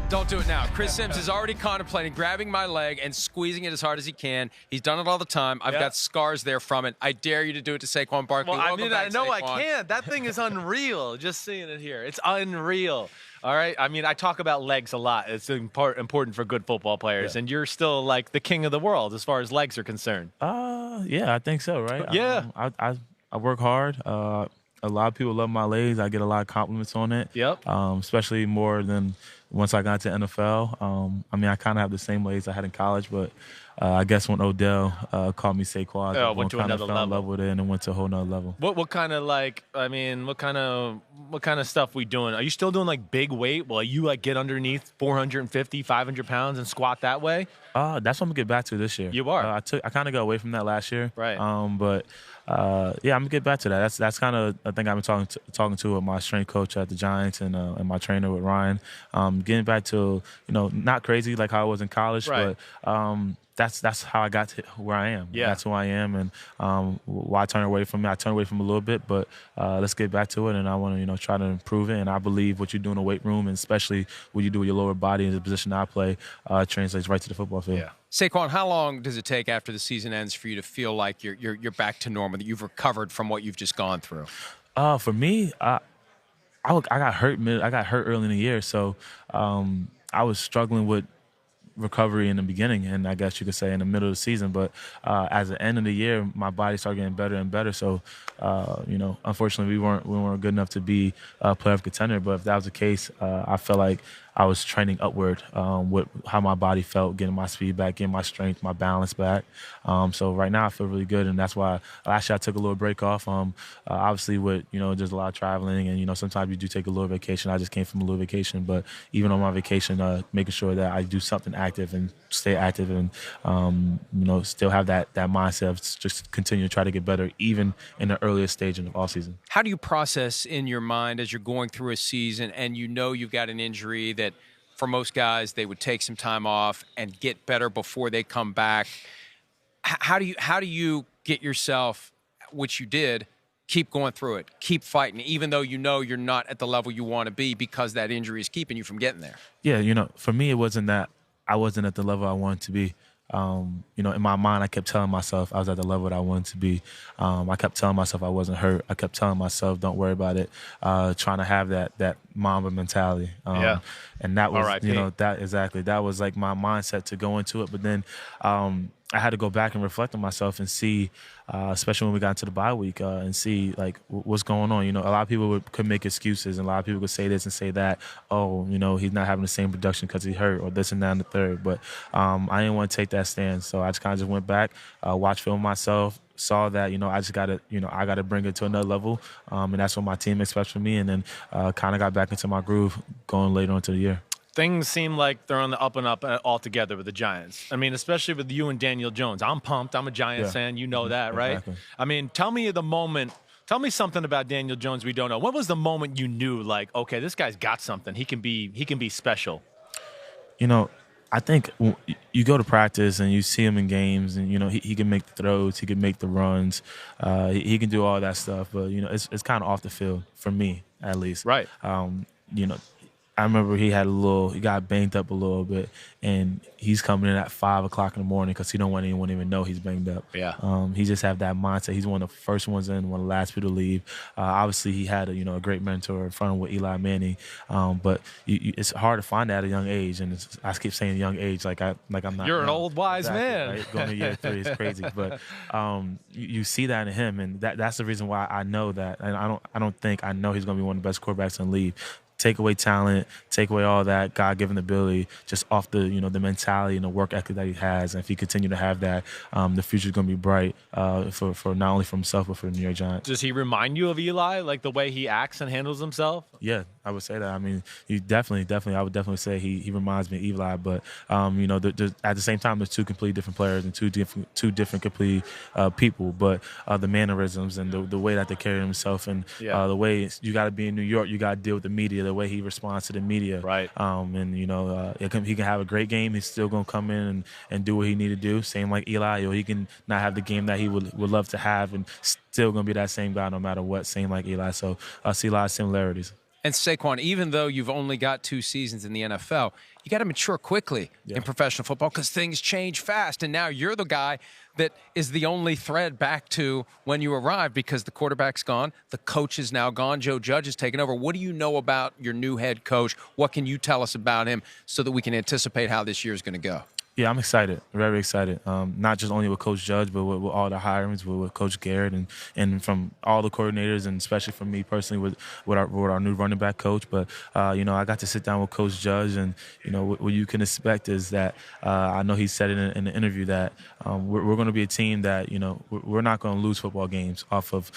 Don't do it now. Chris Sims is already contemplating grabbing my leg and squeezing it as hard as he can. He's done it all the time. I've got scars there from it. I dare you to do it to Saquon Barkley. Well, I know Saquon. I can't. That thing is unreal. Just seeing it here. It's unreal. All right. I mean, I talk about legs a lot. It's important for good football players. And you're still like the king of the world as far as legs are concerned. Yeah, I think so, right? Yeah. I work hard. A lot of people love my legs. I get a lot of compliments on it. Yep. Especially more than once I got to NFL. I mean, I kind of have the same legs I had in college, but I guess when Odell called me Saquon, I went to another fell in love with it and went to a whole nother level. What kind of like? I mean, what kind of stuff we doing? Are you still doing like big weight? Will you like get underneath 450, 500 pounds and squat that way? That's what I'm gonna get back to this year. You are. I kind of got away from that last year. Right. But yeah, I'm gonna get back to that. That's kind of a thing I've been talking to with my strength coach at the Giants and my trainer with Ryan. Getting back to not crazy like how I was in college, right. but that's how I got to where I am. Yeah. That's who I am, and why I turn away from it. I turn away from it a little bit, but let's get back to it, and I want to try to improve it. And I believe what you do in the weight room, and especially what you do with your lower body in the position I play, translates right to the football field. Yeah. Saquon, how long does it take after the season ends for you to feel like you're back to normal, that you've recovered from what you've just gone through? For me, I got hurt. I got hurt early in the year, so I was struggling with recovery in the beginning, and I guess you could say in the middle of the season. But as the end of the year, my body started getting better and better. So, unfortunately, we weren't good enough to be a playoff contender. But if that was the case, I felt like I was trending upward with how my body felt, getting my speed back, getting my strength, my balance back. So right now I feel really good, and that's why last year I took a little break off. Obviously with there's a lot of traveling, and sometimes you do take a little vacation. I just came from a little vacation, but even on my vacation, making sure that I do something active and stay active, and still have that mindset of just continue to try to get better, even in the earliest stage of the offseason. How do you process in your mind as you're going through a season and you've got an injury that for most guys they would take some time off and get better before they come back? How do you get yourself, which you did, keep going through it, keep fighting, even though you're not at the level you want to be because that injury is keeping you from getting there? Yeah, for me it wasn't that I wasn't at the level I wanted to be. In my mind, I kept telling myself I was at the level that I wanted to be. I kept telling myself I wasn't hurt. I kept telling myself, don't worry about it. Trying to have that Mamba mentality. And that was, that was like my mindset to go into it. But then I had to go back and reflect on myself and see, especially when we got into the bye week, and see like what's going on. A lot of people could make excuses, and a lot of people could say this and say that. Oh, he's not having the same production because he hurt, or this and that and the third. But I didn't want to take that stand, so I just kind of went back, watched film myself, saw that I just gotta I gotta bring it to another level, and that's what my team expects from me. And then kind of got back into my groove going later into the year. Things seem like they're on the up and up altogether with the Giants. I mean, especially with you and Daniel Jones. I'm pumped. I'm a Giants fan. You know that, right? Exactly. I mean, tell me something about Daniel Jones we don't know. When was the moment you knew, like, okay, this guy's got something. He can be special. I think you go to practice and you see him in games, and he can make the throws, he can make the runs, he can do all that stuff. But it's kind of off the field for me, at least. Right. I remember he got banged up a little bit, and he's coming in at 5 o'clock in the morning because he don't want anyone to even know he's banged up. Yeah. He just have that mindset. He's one of the first ones in, one of the last people to leave. Obviously, he had a great mentor in front of with Eli Manning, but it's hard to find that at a young age. And I keep saying young age like I'm not. You're an old wise man. Right? Going to year 3 is crazy, but you see that in him, and that's the reason why I know that. And I don't think I know he's going to be one of the best quarterbacks in the league. Take away talent, take away all that God-given ability, just off the the mentality and the work ethic that he has. And if he continue to have that, the future's going to be bright for not only for himself but for the New York Giants. Does he remind you of Eli, like the way he acts and handles himself? Yeah, I would say that. I mean, he definitely, I would definitely say he reminds me of Eli. But at the same time, there's two completely different players and two different complete people. But the mannerisms and the way that they carry themselves, and the way you got to be in New York, you got to deal with the media. The way he responds to the media, right? He can have a great game. He's still gonna come in and do what he need to do. Same like Eli, or he can not have the game that he would love to have, and still gonna be that same guy no matter what. Same like Eli. So I see a lot of similarities. And Saquon, even though you've only got 2 seasons in the NFL, you got to mature quickly in professional football because things change fast. And now you're the guy that is the only thread back to when you arrived because the quarterback's gone, the coach is now gone, Joe Judge has taken over. What do you know about your new head coach? What can you tell us about him so that we can anticipate how this year is going to go? Yeah, I'm excited, very excited. Not just only with Coach Judge, but with all the hirings, with Coach Garrett, and from all the coordinators, and especially from me personally with our new running back coach. But I got to sit down with Coach Judge, and what you can expect is that I know he said it in the interview that we're going to be a team that we're not going to lose football games off of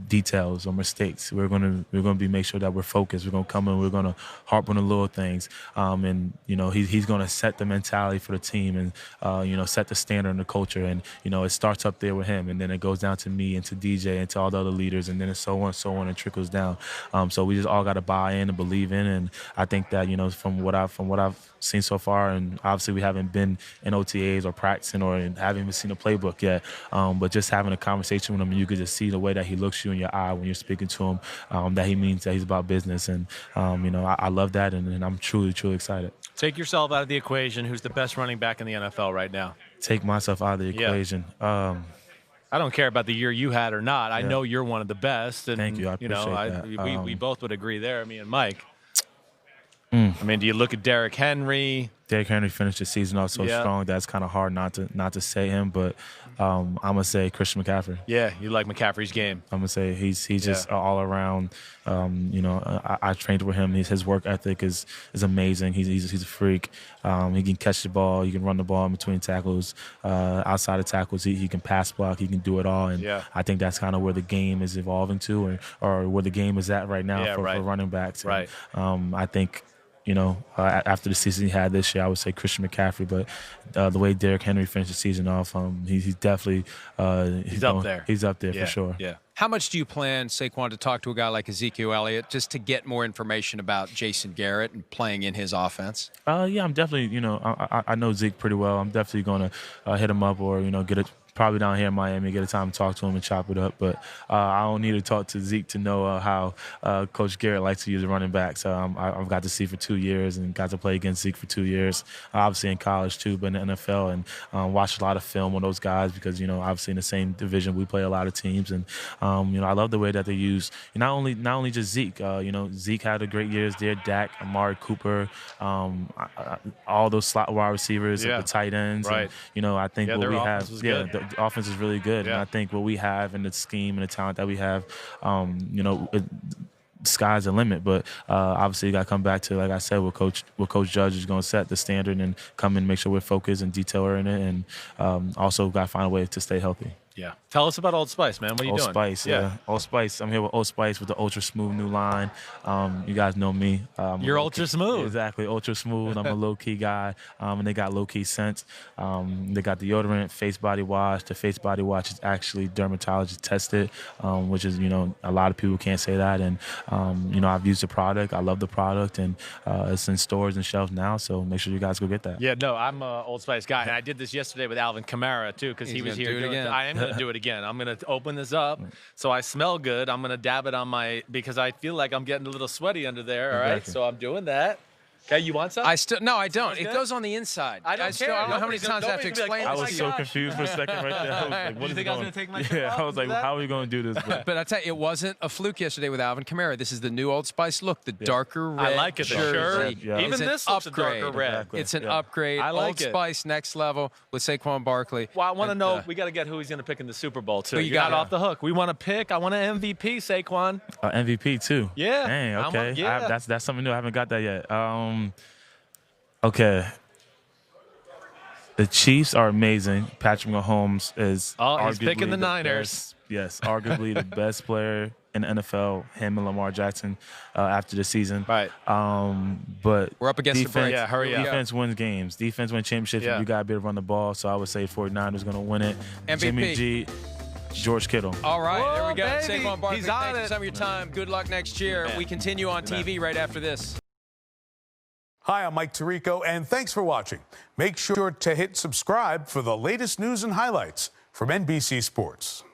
details or mistakes. We're going to make sure that we're focused. We're going to come in. We're going to harp on the little things, and he's going to set the mentality for the team and set the standard and the culture, and it starts up there with him, and then it goes down to me and to DJ and to all the other leaders, and then it's so on and trickles down. So we just all got to buy in and believe in, and I think that from what I've seen so far, and obviously we haven't been in OTAs or practicing or haven't even seen a playbook yet, but just having a conversation with him, and you could just see the way that he looks you in your eye when you're speaking to him, that he means that he's about business, and I love that, and I'm truly excited. Take yourself out of the equation. Who's the best running back in the NFL right now? Take myself out of the equation. I don't care about the year you had or not. I know you're one of the best. And, thank you. I appreciate that. We both would agree there, me and Mike. I mean, do you look at Derrick Henry? Derrick Henry finished the season off so strong that's kind of hard not to say him, but I'm gonna say Christian McCaffrey. Yeah, you like McCaffrey's game. I'm gonna say he's just all around. I trained with him. His work ethic is amazing. He's a freak. He can catch the ball. He can run the ball in between tackles. Outside of tackles, he can pass block. He can do it all. And I think that's kind of where the game is evolving to, or where the game is at right now for running backs. Right. And, I think. After the season he had this year, I would say Christian McCaffrey. But the way Derrick Henry finished the season off, he's definitely he's up there. He's up there for sure. Yeah. How much do you plan, Saquon, to talk to a guy like Ezekiel Elliott just to get more information about Jason Garrett and playing in his offense? Yeah, I'm definitely. I know Zeke pretty well. I'm definitely going to hit him up or get it. Probably down here in Miami, get a time to talk to him and chop it up. But I don't need to talk to Zeke to know how Coach Garrett likes to use a running back. So I've got to see for 2 years and got to play against Zeke for 2 years, obviously in college too, but in the NFL, and watched a lot of film on those guys because, obviously in the same division, we play a lot of teams. And, I love the way that they use not only just Zeke. Zeke had a great years there, Dak, Amari Cooper, all those slot wide receivers, the tight ends. Right. And, I think what we have, the the offense is really good, and I think what we have and the scheme and the talent that we have, sky's the limit. But obviously, you got to come back to, like I said, what Coach Judge is going to set the standard and come in and make sure we're focused and detail-oriented, and also got to find a way to stay healthy. Yeah. Tell us about Old Spice, man. What are you doing? Old Spice, yeah. Old Spice. I'm here with Old Spice with the Ultra Smooth new line. You guys know me. You're ultra smooth. Exactly, ultra smooth. I'm a low-key guy, and they got low-key scents. They got deodorant, face body wash. The face body wash is actually dermatologist tested, which is, a lot of people can't say that. And, I've used the product. I love the product, and it's in stores and shelves now, so make sure you guys go get that. Yeah, no, I'm an Old Spice guy, and I did this yesterday with Alvin Kamara, too, because he was here. I am going to do it again. I'm going to open this up so I smell good. I'm going to dab it on because I feel like I'm getting a little sweaty under there, all right? So I'm doing that. Okay, you want some? No, I don't. It goes on the inside. I don't care. I don't know how many times I have to explain I it. was so confused for a second right there. I was like, what you think I was going to take my shirt off? I was like, how are we going to do this? But I tell you, it wasn't a fluke yesterday with Alvin Kamara. This is the new Old Spice look, the darker red. I like it. The shirt. Yeah. Even this looks a darker red. Exactly. It's an upgrade. I like Old it. Spice next level with Saquon Barkley. Well, I want to know. We got to get who he's going to pick in the Super Bowl too. Who you You're got? not off the hook. We want to pick. I want an MVP, Saquon. MVP too. Yeah. Dang. Okay. Yeah. That's something new. I haven't got that yet. Okay. The Chiefs are amazing. Patrick Mahomes is he's picking the Niners. Best, yes, arguably the best player in the NFL, him and Lamar Jackson, after the season. Right. But We're up against the break. Yeah, hurry up. Defense wins games. Defense wins championships. Yeah. You got to be able to run the ball. So I would say 49ers going to win it. MVP. Jimmy G, George Kittle. All right, Whoa, there we go. baby. Saquon Barkley, He's on thanks for it. some of your time. Good luck next year. Amen. We continue on TV right after this. Hi, I'm Mike Tirico, and thanks for watching. Make sure to hit subscribe for the latest news and highlights from NBC Sports.